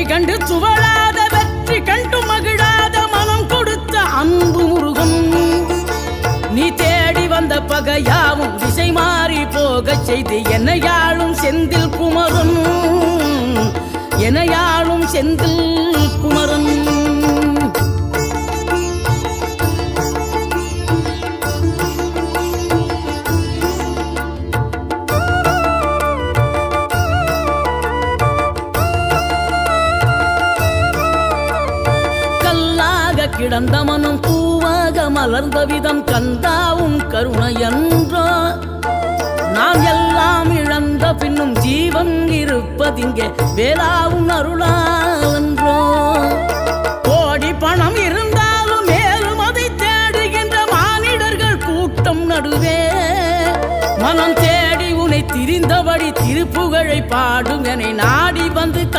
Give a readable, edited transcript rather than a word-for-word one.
வழி கண்டு துவளாத வெற்றி கண்டு மகிழாத மனம் கொடுத்த அன்பு முருகன். நீ தேடி வந்த பகையாவும் திசை மாறி போகச் செய்து என்னையாளும் செந்தில் குமரன், என்னையாளும் செந்தில் குமரன். கிடந்த மனம் பூவாக மலர்ந்த விதம் கந்தாவும் கருணை என்றோ. நாம் எல்லாம் இழந்த பின்னும் ஜீவன் இருப்பதிங்கே வேளாவும் அருளாவென்றோ. கோடி பணம் இருந்தாலும் மேலும் அதை தேடுகின்ற மானிடர்கள் கூட்டம் நடுவே மனம் தேடி உனை திரிந்தபடி திருப்புகழை பாடும் என